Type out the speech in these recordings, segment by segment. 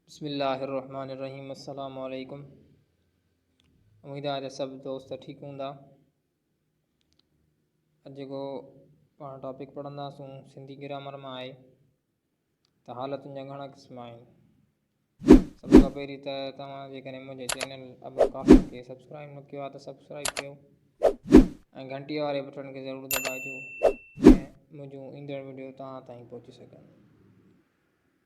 बिस्मिल्लाहिर्रहमानिर्रहीम। अस्सलामु अलैकुम। उम्मीद आहे सब दोस्त ठीक हूंदा। अॼु जेको पाण टॉपिक पढ़ंदासूं सिंधी ग्रामर मां आहे त हालतुनि जा घणा क़िस्म आहिनि। सभ खां पहिरीं त तव्हां जेकॾहिं मुंहिंजे चैनल अबुल कासिम खे सब्सक्राइब न कयो आहे त सब्सक्राइब कयो ऐं घंटीअ वारे बटन खे ज़रूरु दॿाइजो ऐं मुंहिंजूं ईंदड़ वीडियो तव्हां ताईं पहुची सघनि।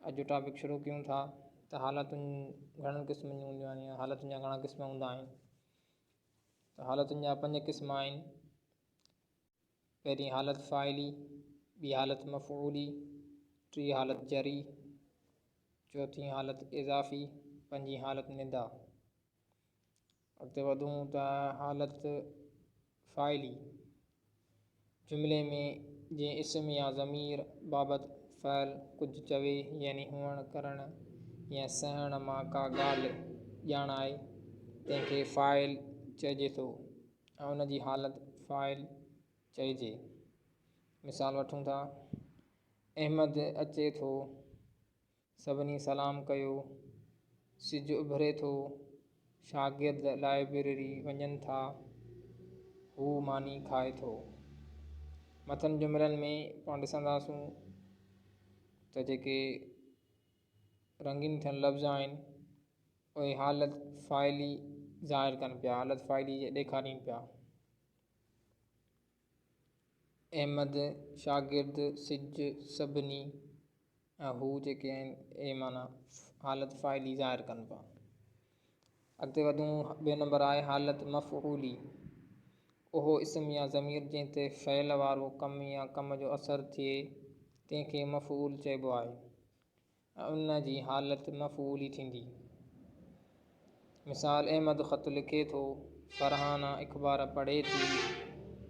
अॼु जो टॉपिक शुरू कयूं था त हालतुनि घणनि क़िस्मनि जूं हूंदियूं आहिनि या हालतुनि जा घणा क़िस्म हूंदा आहिनि। त हालतुनि जा 5 क़िस्म आहिनि। पहिरीं हालत फ़ाइली, ॿी हालत मफ़ऊली, टी हालत जरी, चौथी हालत इज़ाफ़ी, पंजी हालत निदा। अॻिते वधूं त हालत फ़ाइली जुमिले में जीअं इस्म या ज़मीर बाबति फ़इल कुझु चवे यानी हुअण करण या सहण मां का ॻाल्हि ॼाण आहे तंहिंखे फ़ाइल चइजे थो ऐं उन जी हालत फ़ाइल चइजे। मिसाल वठूं था, अहमद अचे थो, सभिनी सलाम कयो, सिजु उभिरे थो, शागिर्द लाइब्रेरी वञनि था, हू मानी खाए थो। मथनि जुमिलनि में पाण ॾिसंदासूं त जेके रंगीन थियल लफ़्ज़ आहिनि उहे हालत फ़ाइली ज़ाहिर कनि पिया, हालत फ़ाइली ॾेखारीनि पिया। अहमद, शागिर्द, सिज, सभिनी ऐं हू जेके आहिनि ए माना हालत फ़ाइली ज़ाहिर कनि पिया। अॻिते वधूं, ॿियो नंबर आहे हालत मफ़ऊली। उहो इस्म या ज़मीर जंहिं ते फ़इल वारो कमु या कम जो असरु थिए तंहिंखे मफ़ऊल चइबो आहे ऐं उन जी हालत मफ़ऊली थींदी। मिसाल, अहमद ख़त लिखे थो, फ़रहाना अख़बार पढ़े थी,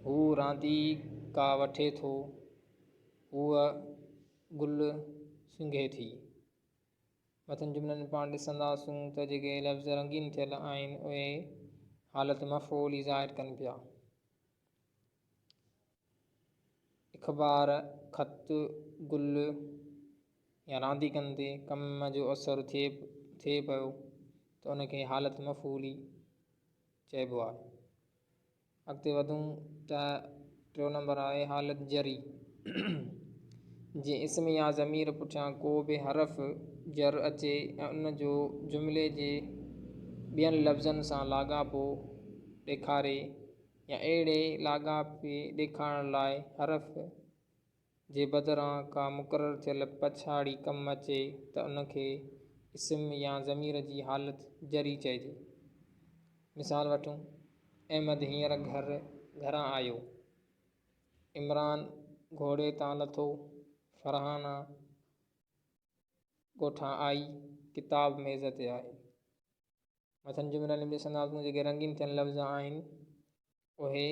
हू रांदीका वठे थो, हूअ गुल सिंघे थी। मथनि जुमिलनि में पाण ॾिसंदासूं त जेके लफ़्ज़ रंगीन थियल आहिनि उहे हालत मफ़ऊली ज़ाहिर कनि पिया। अख़बार, ख़त, गुल या रांदीकनि ते कम जो असरु थिए पियो त उनखे हालत मफ़ऊली चइबो आहे। अॻिते वधूं त टियों नंबर आहे हालत जरी। जीअं इस्म या ज़मीर पुठियां को बि हरफ़ जर अचे ऐं उन जो जुमिले जे ॿियनि लफ़्ज़नि सां लाॻापो ॾेखारे या अहिड़े लाॻापे ॾेखारण लाइ हरफ़ जे बदिरां का मुक़ररु थियल पछाड़ी कमु अचे त उनखे इस्म या ज़मीर जी हालत जरी चइजे। मिसाल वठूं, अहमद हींअर घरां आयो, इमरान घोड़े तां लथो, फ़रहाना ॻोठां आई, किताब मेज़ ते आहे। मथनि जुमिलनि में ॾिसंदासूं जेके रंगीन थियल लफ़्ज़ आहिनि उहे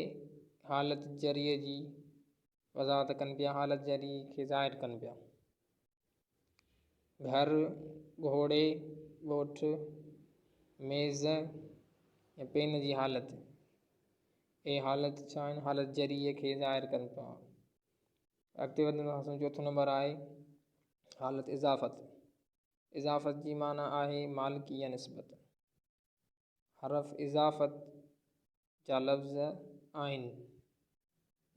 हालत जरीअ जी वज़ाहत कनि पिया, हालत जरी खे ज़ाहिर कनि पिया। घर, घोड़े, ॻोठ, मेज़ या पेन जी हालत, ए हालत छा आहिनि, हालत जरीअ खे ज़ाहिर कनि पिया। अॻिते वधंदासीं, चौथों नंबर आहे हालत इज़ाफ़त। इज़ाफ़त जी माना आहे मालिकी या निस्बत। हरफ़ इज़ाफ़त जा लफ़्ज़ आहिनि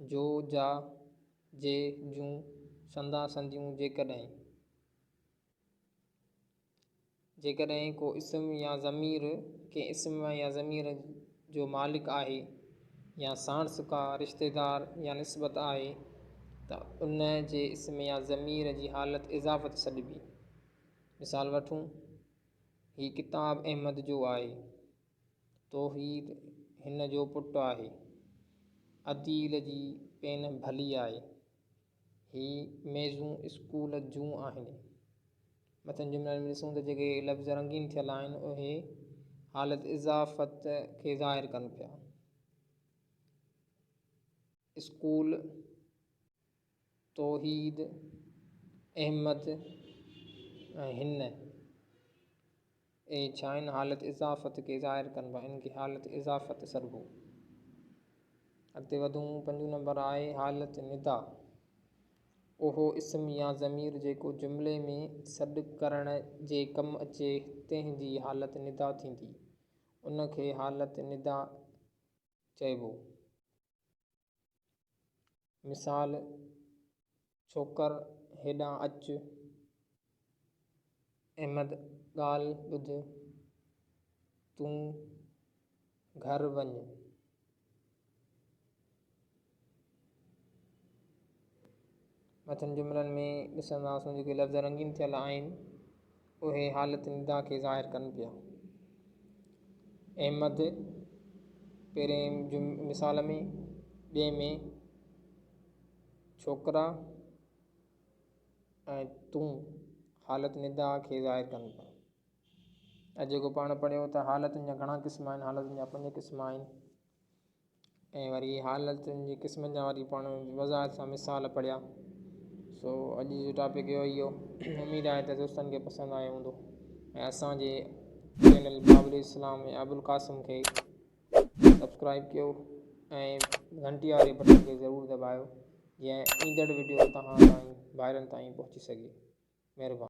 जो, जा, जे, जूं, संदा, संदियूं। जेकॾहिं को इस्म या ज़मीर के इस्म या ज़मीर जो मालिक आहे या साणस का रिश्तेदार या निस्बत आहे त उन जे इस्म या ज़मीर जी हालत इज़ाफ़त सॾिबी। मिसाल वठूं, ही किताब अहमद जो आहे, तौहीद हिन जो पुटु आहे, अदील जी पेन भली आहे, ही मेज़ूं स्कूल जूं आहिनि। मथनि जुमिलनि में ॾिसूं त जेके लफ़्ज़ रंगीन थियल आहिनि उहे हालत इज़ाफ़त खे ज़ाहिर कनि पिया। स्कूल, तौहीद, अहमद ऐं हिन ए छा आहिनि, हालत इज़ाफ़त खे ज़ाहिर कनि पिया, इनखे हालत इज़ाफ़त सॾिबो। अॻिते वधूं, 5 नंबर आहे हालत निदा। उहो इस्म या ज़मीर जेको जुमिले में सॾु करण जे कमु अचे तंहिंजी हालत निदा थींदी, उन खे हालत निदा चइबो। मिसाल, छोकर हेॾां अचु, अहमद ॻाल्हि ॿुध, तूं घर वञ। मथनि जुमिलनि में ॾिसंदासीं जेके लफ़्ज़ रंगीन थियल आहिनि उहे हालत निदा खे ज़ाहिर कनि पिया। अहमद पहिरें मिसाल में, ॿिए में छोकिरा ऐं तूं हालत निदा खे ज़ाहिर कनि पिया। ऐं जेको पाण पढ़ियो त हालतुनि जा घणा क़िस्म आहिनि, हालतुनि जा 5 क़िस्म आहिनि। ऐं वरी हालतुनि जी क़िस्मनि जा वरी पाण वज़ाहत सां मिसाल पढ़िया। सो अॼु जो टॉपिक इहो उमेदु आहे त दोस्तनि खे पसंदि आयो हूंदो। ऐं असांजे चैनल बाबुल इस्लाम ऐं अबुल कासिम खे सब्सक्राइब कयो ऐं घंटी वारे बटन खे ज़रूरु दॿायो जीअं ईंदड़ वीडियो तव्हां ताईं ॿाहिरनि ताईं पहुची सघे। महिरबानी।